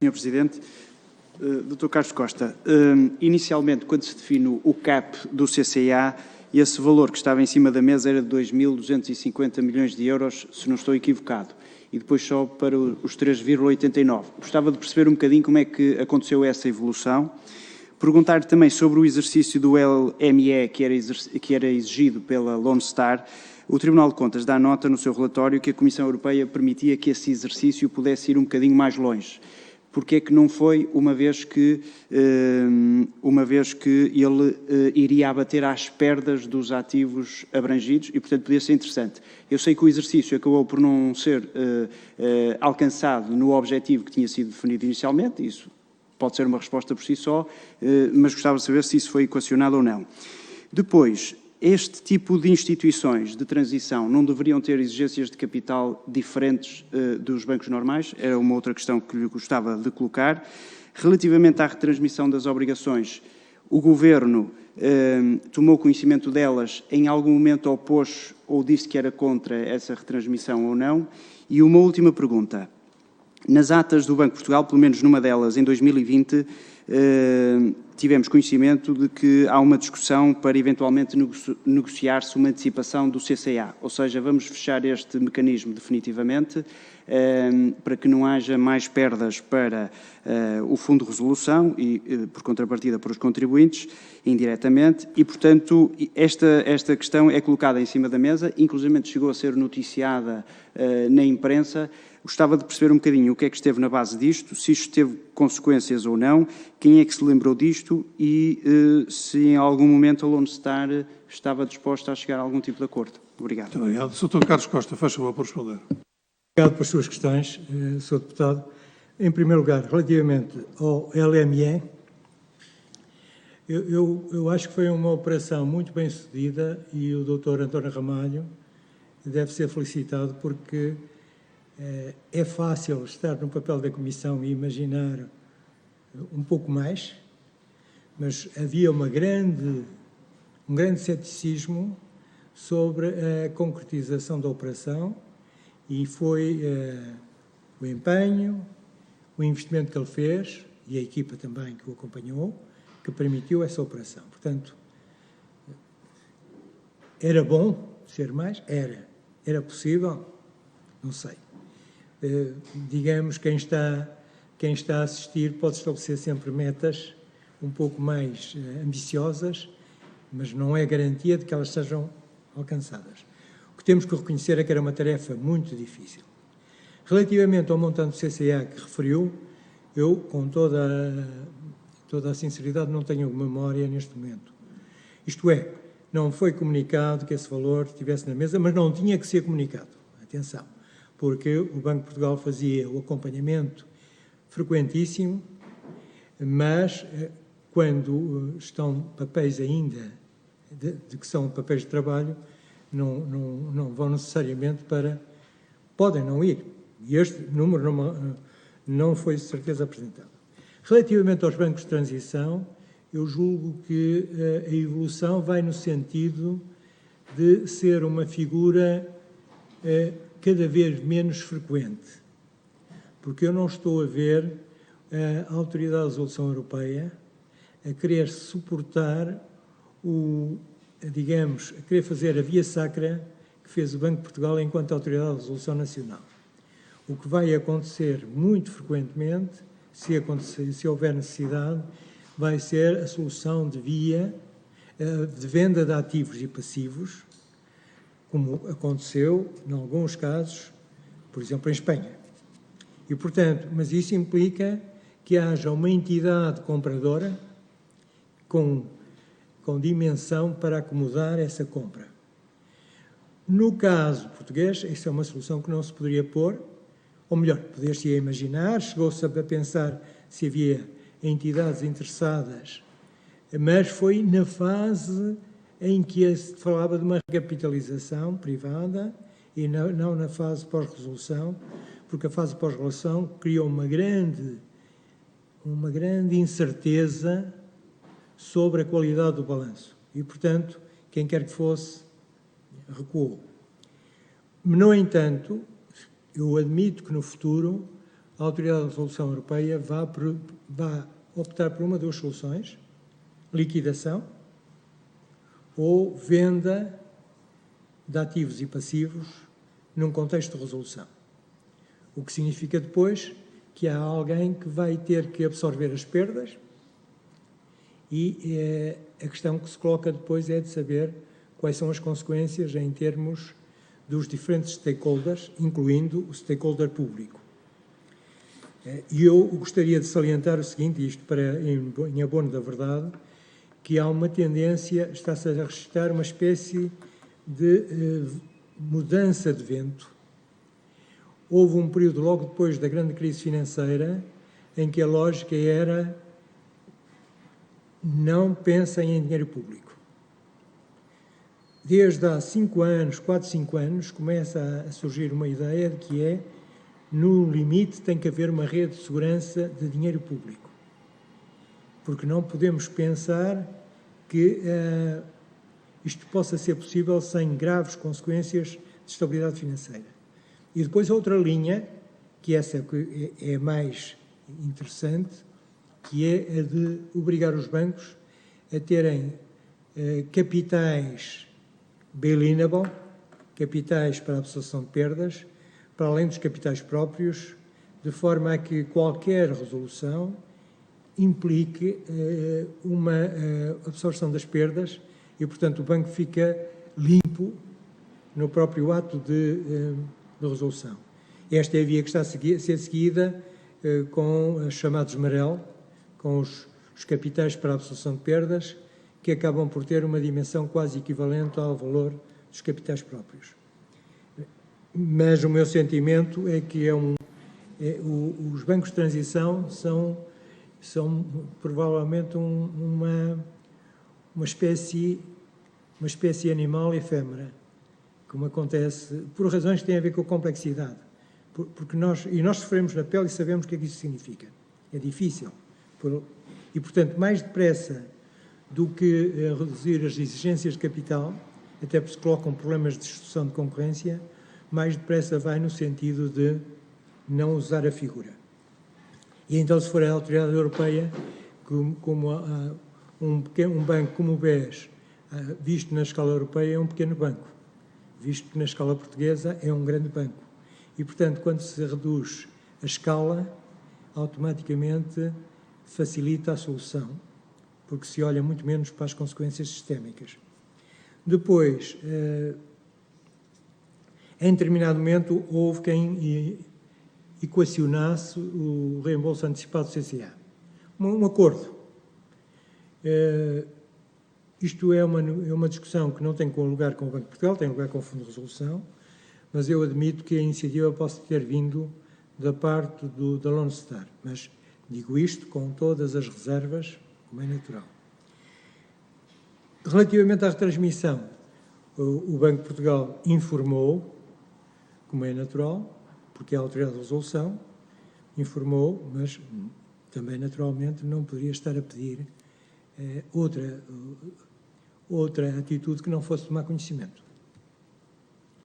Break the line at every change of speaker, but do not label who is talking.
Senhor Presidente, Dr. Carlos Costa, inicialmente, quando se define o CAP do CCA, esse valor que estava em cima da mesa era de 2.250 milhões de euros, se não estou equivocado, e depois só para os 3,89. Gostava de perceber um bocadinho como é que aconteceu essa evolução. Perguntar também sobre o exercício do LME que era exigido pela Lone Star. O Tribunal de Contas dá nota no seu relatório que a Comissão Europeia permitia que esse exercício pudesse ir um bocadinho mais longe. Porque é que não foi, uma vez que ele iria abater às perdas dos ativos abrangidos e, portanto, podia ser interessante. Eu sei que o exercício acabou por não ser alcançado no objetivo que tinha sido definido inicialmente, isso pode ser uma resposta por si só, mas gostava de saber se isso foi equacionado ou não. Depois, este tipo de instituições de transição não deveriam ter exigências de capital diferentes dos bancos normais? Era uma outra questão que lhe gostava de colocar. Relativamente à retransmissão das obrigações, o Governo tomou conhecimento delas, em algum momento opôs ou disse que era contra essa retransmissão ou não? E uma última pergunta. Nas atas do Banco de Portugal, pelo menos numa delas, em 2020, tivemos conhecimento de que há uma discussão para eventualmente negociar-se uma antecipação do CCA, ou seja, vamos fechar este mecanismo definitivamente para que não haja mais perdas para o Fundo de Resolução e, por contrapartida, para os contribuintes, indiretamente, e, portanto, esta questão é colocada em cima da mesa, inclusive chegou a ser noticiada na imprensa. Gostava de perceber um bocadinho o que é que esteve na base disto, se isto teve consequências ou não, quem é que se lembrou disto e se em algum momento a Lone Star estava disposta a chegar a algum tipo de acordo. Obrigado.
Muito obrigado. Sr. Carlos Costa, faz favor por responder.
Obrigado pelas suas questões, Sr. Deputado. Em primeiro lugar, relativamente ao LME, eu acho que foi uma operação muito bem sucedida e o Dr. António Ramalho deve ser felicitado porque é fácil estar no papel da Comissão e imaginar um pouco mais, mas havia um grande ceticismo sobre a concretização da operação e foi o empenho, o investimento que ele fez e a equipa também que o acompanhou, que permitiu essa operação. Portanto, era bom ser mais? Era. Era possível? Não sei. Digamos, quem está a assistir pode estabelecer sempre metas um pouco mais ambiciosas, mas não é garantia de que elas sejam alcançadas. O que temos que reconhecer é que era uma tarefa muito difícil. Relativamente ao montante do CCA que referiu, eu, com toda a sinceridade, não tenho memória neste momento. Isto é, não foi comunicado que esse valor estivesse na mesa, mas não tinha que ser comunicado. Atenção. Porque o Banco de Portugal fazia o acompanhamento frequentíssimo, mas quando estão papéis ainda, de que são papéis de trabalho, não vão necessariamente para... Podem não ir. E este número não foi de certeza apresentado. Relativamente aos bancos de transição, eu julgo que a evolução vai no sentido de ser uma figura cada vez menos frequente, porque eu não estou a ver a Autoridade de Resolução Europeia a querer suportar a querer fazer a via sacra que fez o Banco de Portugal enquanto Autoridade de Resolução Nacional. O que vai acontecer muito frequentemente, se houver necessidade, vai ser a solução de via de venda de ativos e passivos, como aconteceu, em alguns casos, por exemplo, em Espanha. E, portanto, mas isso implica que haja uma entidade compradora com dimensão para acomodar essa compra. No caso português, isso é uma solução que não se poderia pôr, ou melhor, poder-se imaginar, chegou-se a pensar se havia entidades interessadas, mas foi na fase em que se falava de uma recapitalização privada e não na fase pós-resolução, porque a fase pós-resolução criou uma grande incerteza sobre a qualidade do balanço. E, portanto, quem quer que fosse, recuou. No entanto, eu admito que no futuro a Autoridade de Resolução Europeia vá optar por uma das duas soluções: liquidação ou venda de ativos e passivos num contexto de resolução. O que significa depois que há alguém que vai ter que absorver as perdas e a questão que se coloca depois é de saber quais são as consequências em termos dos diferentes stakeholders, incluindo o stakeholder público. E eu gostaria de salientar o seguinte, isto em abono da verdade, que há uma tendência, está-se a registrar uma espécie de mudança de vento. Houve um período logo depois da grande crise financeira em que a lógica era: não pensem em dinheiro público. Desde há 5 anos, 4, 5 anos, começa a surgir uma ideia de que no limite, tem que haver uma rede de segurança de dinheiro público. Porque não podemos pensar que isto possa ser possível sem graves consequências de estabilidade financeira. E depois a outra linha, que essa é mais interessante, que é a de obrigar os bancos a terem capitais bail-inable, capitais para a absorção de perdas, para além dos capitais próprios, de forma a que qualquer resolução implique uma absorção das perdas e, portanto, o banco fica limpo no próprio ato de resolução. Esta é a via que está a ser seguida com os chamados MREL, com os capitais para a absorção de perdas, que acabam por ter uma dimensão quase equivalente ao valor dos capitais próprios. Mas o meu sentimento é que os bancos de transição são provavelmente uma espécie animal efêmera, como acontece, por razões que têm a ver com a complexidade. Porque nós sofremos na pele e sabemos o que é que isso significa. É difícil. E, portanto, mais depressa do que reduzir as exigências de capital, até porque se colocam problemas de destruição de concorrência, mais depressa vai no sentido de não usar a figura. E então, se for a Autoridade Europeia, como um banco como o BES, visto na escala europeia, é um pequeno banco, visto que na escala portuguesa é um grande banco. E, portanto, quando se reduz a escala, automaticamente facilita a solução, porque se olha muito menos para as consequências sistémicas. Depois, em determinado momento, houve quem equacionasse o reembolso antecipado do CCA. Um acordo. Isto é uma discussão que não tem lugar com o Banco de Portugal, tem lugar com o Fundo de Resolução, mas eu admito que a iniciativa possa ter vindo da parte da Lone Star. Mas digo isto com todas as reservas, como é natural. Relativamente à retransmissão, o Banco de Portugal informou, como é natural, porque é a Autoridade de Resolução, informou, mas também naturalmente não poderia estar a pedir outra atitude que não fosse tomar conhecimento.